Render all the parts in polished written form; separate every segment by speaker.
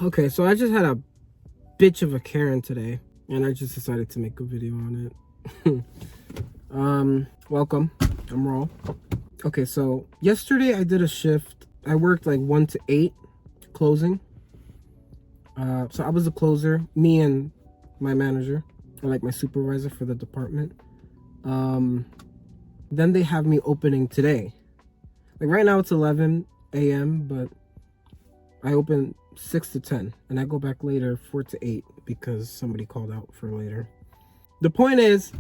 Speaker 1: Okay, so I just had a bitch of a Karen today, and I just decided to make a video on it. Welcome. I'm Raw. Okay, so yesterday I did a shift. I worked like 1 to 8 closing. So I was a closer, me and my manager, or like my supervisor for the department. Then they have me opening today. Like right now it's 11 a.m., but I open 6 to 10, and I go back later 4 to 8 because somebody called out for later. The point is,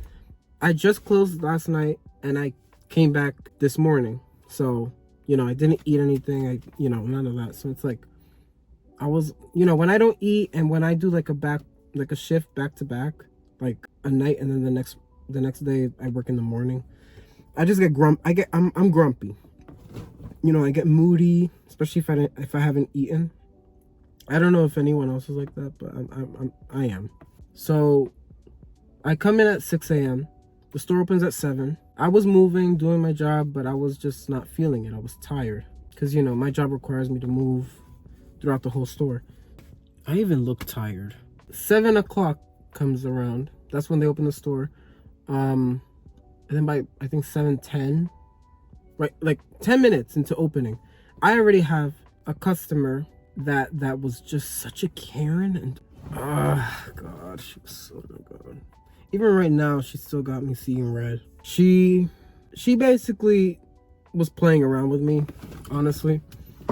Speaker 1: I just closed last night and I came back this morning. So, I didn't eat anything. None of that. So it's like, I was, when I don't eat and when I do like a shift back to back, like a night and then the next day I work in the morning, I just get I'm grumpy. I get moody, especially if I haven't eaten. I don't know if anyone else is like that, but I am. So I come in at 6 a.m. The store opens at 7. I was moving, doing my job, but I was just not feeling it. I was tired because, my job requires me to move throughout the whole store. I even look tired. 7 o'clock comes around. That's when they open the store. And then by, I think 7:10, right, like 10 minutes into opening, I already have a customer that was just such a Karen, and God, she was so good. Even right now, she still got me seeing red. She basically was playing around with me, honestly.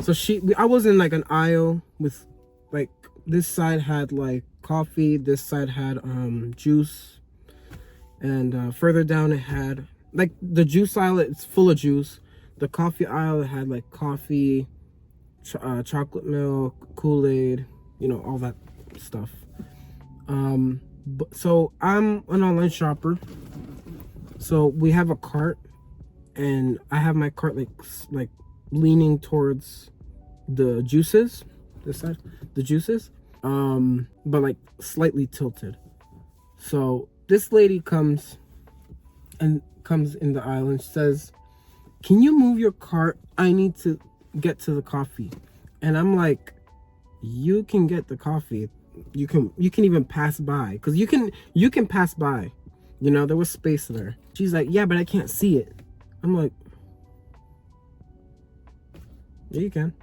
Speaker 1: So I was in like an aisle with, like, this side had like coffee, this side had juice, and further down it had like the juice aisle. It's full of juice. The coffee aisle, it had like coffee, chocolate milk, Kool-Aid, all that stuff. So I'm an online shopper. So we have a cart, and I have my cart like leaning towards the juices, this side, the juices, but like slightly tilted. So this lady comes in the aisle and says, "Can you move your cart? I need to get to the coffee." And I'm like, "You can get the coffee. You can even pass by, because you can pass by. There was space there." She's like, "Yeah, but I can't see it." I'm like, "Yeah, you can."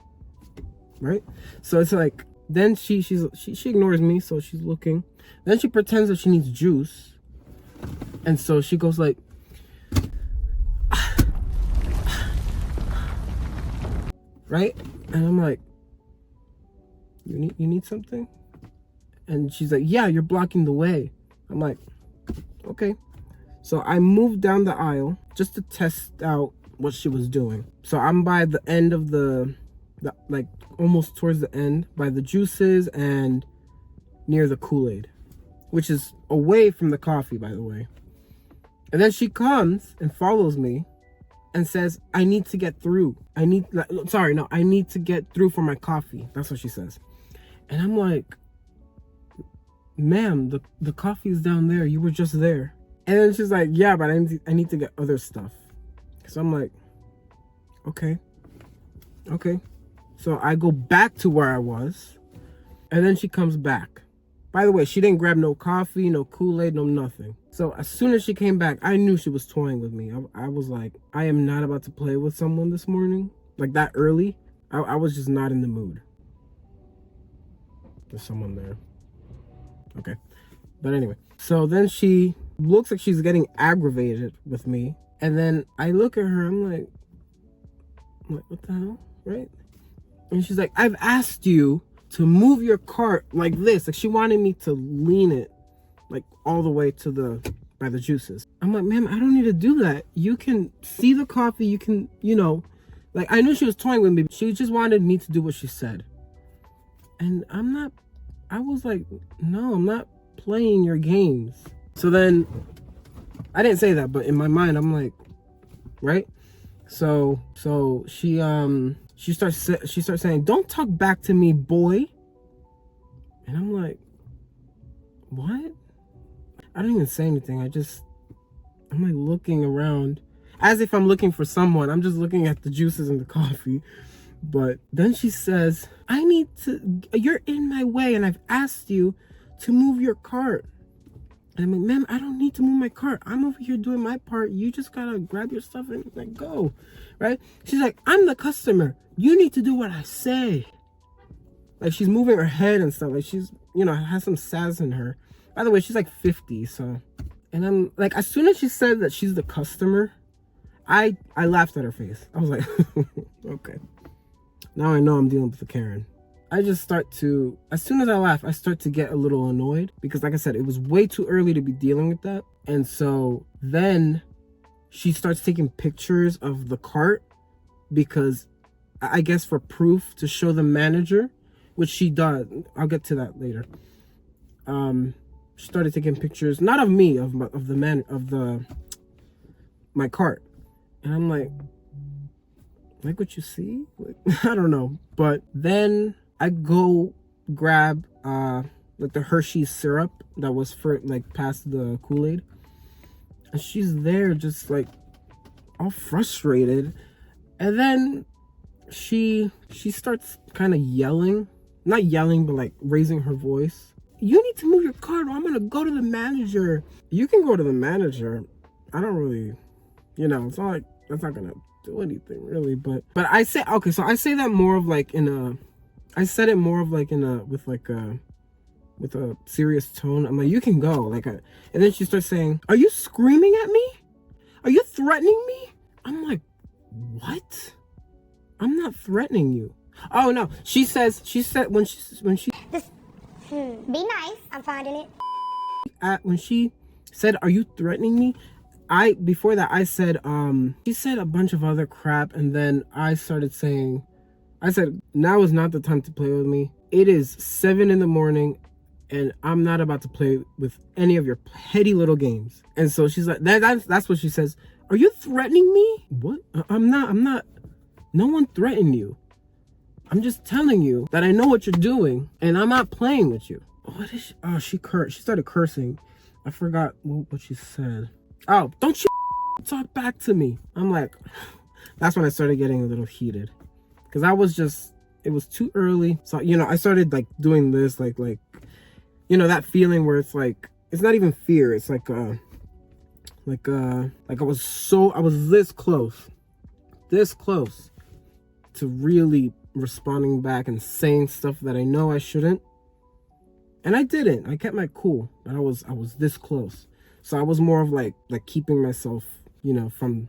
Speaker 1: Right? So it's like, then she ignores me, so she's looking. Then she pretends that she needs juice, and so she goes like, right? And I'm like, you need something? And she's like, "Yeah, you're blocking the way." I'm like, okay. So I moved down the aisle just to test out what she was doing. So I'm by the end of the like almost towards the end, by the juices and near the Kool-Aid, which is away from the coffee, by the way. And then she comes and follows me and says, "I need to get through. I need to get through for my coffee." That's what she says. And I'm like, "Ma'am, the coffee is down there. You were just there." And then she's like, "Yeah, but I need to get other stuff." So I'm like, okay. So I go back to where I was, and then she comes back. By the way, she didn't grab no coffee, no Kool-Aid, no nothing. So as soon as she came back, I knew she was toying with me. I was like, I am not about to play with someone this morning, like that early. I was just not in the mood. There's someone there. Okay. But anyway, so then she looks like she's getting aggravated with me. And then I look at her, I'm like, what the hell, right? And she's like, "I've asked you to move your cart like this." Like, she wanted me to lean it like all the way by the juices. I'm like, "Ma'am, I don't need to do that. You can see the coffee. You can, like, I knew she was toying with me. She just wanted me to do what she said. And I was like, "No, I'm not playing your games." So then I didn't say that, but in my mind, I'm like, right? So she starts saying, "Don't talk back to me, boy." And I'm like, what? I don't even say anything. I'm like looking around as if I'm looking for someone. I'm just looking at the juices and the coffee. But then she says, you're in my way and I've asked you to move your cart. And I'm like, ma'am, I don't need to move my cart. I'm over here doing my part. You just gotta grab your stuff and like go, right? She's like, I'm the customer. You need to do what I say. Like she's moving her head and stuff. Like she's, has some sass in her. By the way, she's like 50, so. And I'm like, as soon as she said that she's the customer, I laughed at her face. I was like, okay. Now I know I'm dealing with a Karen. I just start to, as soon as I laugh, I start to get a little annoyed because like I said, it was way too early to be dealing with that. And so then she starts taking pictures of the cart because I guess for proof to show the manager, which she does. I'll get to that later. She started taking pictures, not of me, of my cart. And I'm like what you see? Like, I don't know. But then I go grab like the Hershey's syrup that was for like past the Kool-Aid. And she's there just like all frustrated. And then she starts kind of yelling. Not yelling, but like raising her voice. You need to move your cart or I'm gonna go to the manager. You can go to the manager. I don't really, it's not like that's not gonna do anything really, but I say, okay, so I say that more of like I said it more of like with a serious tone. I'm like, you can go, and then she starts saying, are you screaming at me? Are you threatening me? I'm like, what? I'm not threatening you. Oh no, she said when she
Speaker 2: Just be nice. I'm finding it.
Speaker 1: When she said, are you threatening me? Before that I said she said a bunch of other crap, and then I said now is not the time to play with me. It is 7 a.m. and I'm not about to play with any of your petty little games. And so she's like, that's what she says. Are you threatening me? What? I'm not. No one threatened you. I'm just telling you that I know what you're doing and I'm not playing with you. What is she? Oh, she started cursing. I forgot what she said. Oh, don't you talk back to me. I'm like, that's when I started getting a little heated. Because it was too early. So, I started like doing this, like, that feeling where it's like, it's not even fear. It's like I was this close to really responding back and saying stuff that I know I shouldn't. And I didn't. I kept my cool, but I was this close. So I was more of like keeping myself, from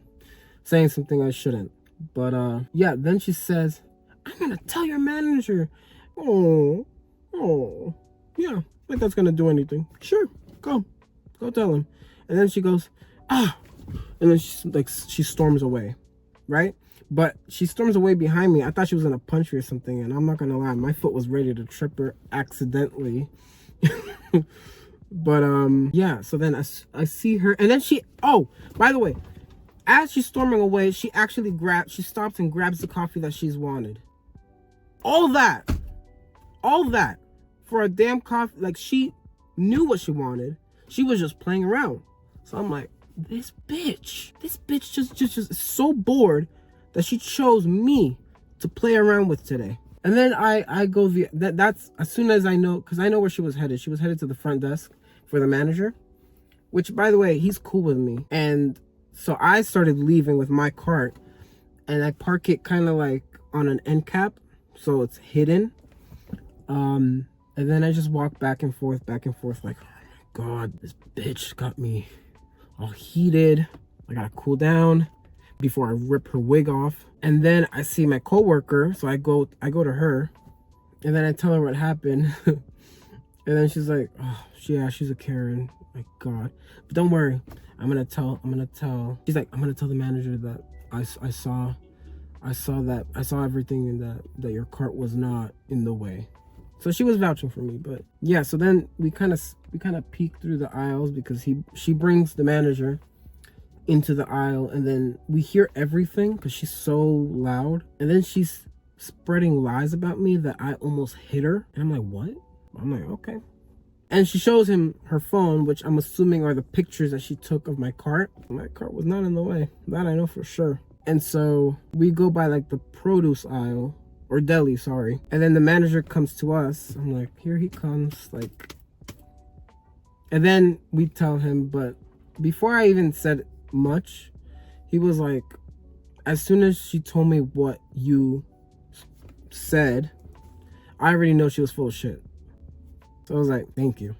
Speaker 1: saying something I shouldn't. But yeah, then she says, I'm gonna tell your manager. Oh, yeah, like that's gonna do anything. Sure, go tell him. And then she goes, and then she storms away, right? But she storms away behind me. I thought she was gonna punch me or something, and I'm not gonna lie, my foot was ready to trip her accidentally. But yeah, so then I see her, and then by the way, as she's storming away, she actually stops and grabs the coffee that she's wanted. All that for a damn coffee. Like, she knew what she wanted. She was just playing around. So I'm like, this bitch just is so bored that she chose me to play around with today. And then I go that's as soon as I know, because I know where she was headed. She was headed to the front desk for the manager, which, by the way, he's cool with me. And so I started leaving with my cart, and I park it kind of like on an end cap, so it's hidden. And then I just walk back and forth, like, oh my God, this bitch got me all heated. I gotta cool down before I rip her wig off. And then I see my coworker, so I go to her, and then I tell her what happened. And then she's like, oh, yeah, she's a Karen. My God. But don't worry, I'm gonna tell. She's like, I'm gonna tell the manager that I saw everything, and that your cart was not in the way. So she was vouching for me. But yeah, so then we kind of peek through the aisles, because she brings the manager into the aisle, and then we hear everything because she's so loud. And then she's spreading lies about me that I almost hit her. And I'm like, what? I'm like, okay. And she shows him her phone, which I'm assuming are the pictures that she took of my cart. My cart was not in the way. That I know for sure. And so we go by like the produce aisle, or deli, sorry. And then the manager comes to us. I'm like, here he comes, like. And then we tell him, but before I even said much, he was like, as soon as she told me what you said, I already know she was full of shit. So I was like, thank you.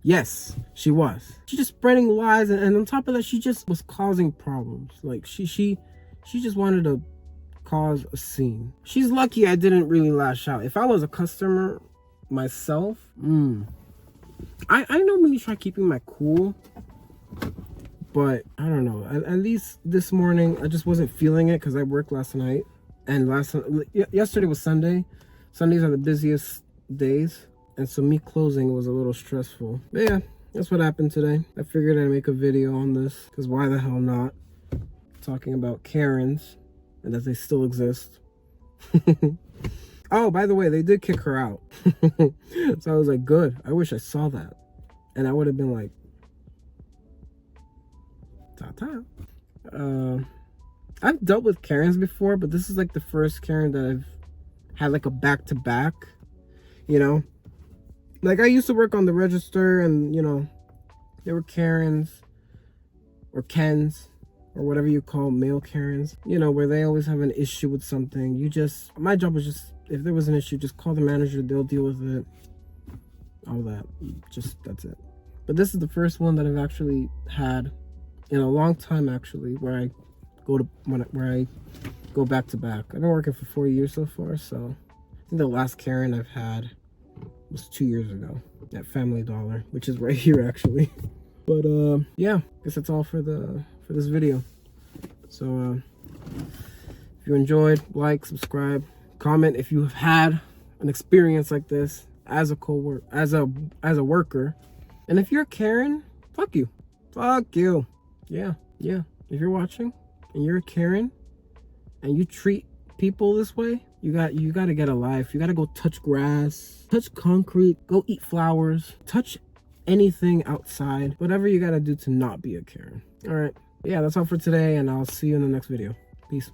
Speaker 1: Yes, she was. She just spreading lies, and on top of that, she just was causing problems. Like she just wanted to cause a scene. She's lucky I didn't really lash out. If I was a customer myself, I normally try keeping my cool, but I don't know. At least this morning, I just wasn't feeling it because I worked last night, and yesterday was Sunday. Sundays are the busiest days. And so me closing was a little stressful. But yeah, that's what happened today. I figured I'd make a video on this, because why the hell not? Talking about Karens, and that they still exist. Oh, by the way, they did kick her out. So I was like, good. I wish I saw that. And I would have been like, ta-ta. I've dealt with Karens before, but this is like the first Karen that I've had like a back-to-back, you know? Like, I used to work on the register, and, you know, there were Karens, or Kens, or whatever you call male Karens, you know, where they always have an issue with something. My job was just, if there was an issue, just call the manager, they'll deal with it. All that. That's it. But this is the first one that I've actually had in a long time, actually, where I go back to back. I've been working for 4 years so far, so I think the last Karen I've had was 2 years ago at Family Dollar, which is right here actually. But yeah, I guess that's all for this video. So if you enjoyed, like, subscribe, comment if you have had an experience like this as a worker. And if you're a Karen, fuck you. Yeah. If you're watching and you're a Karen and you treat people this way, you got to get a life. You got to go touch grass, touch concrete, go eat flowers, touch anything outside, whatever you got to do to not be a Karen. All right. Yeah, that's all for today, and I'll see you in the next video. Peace.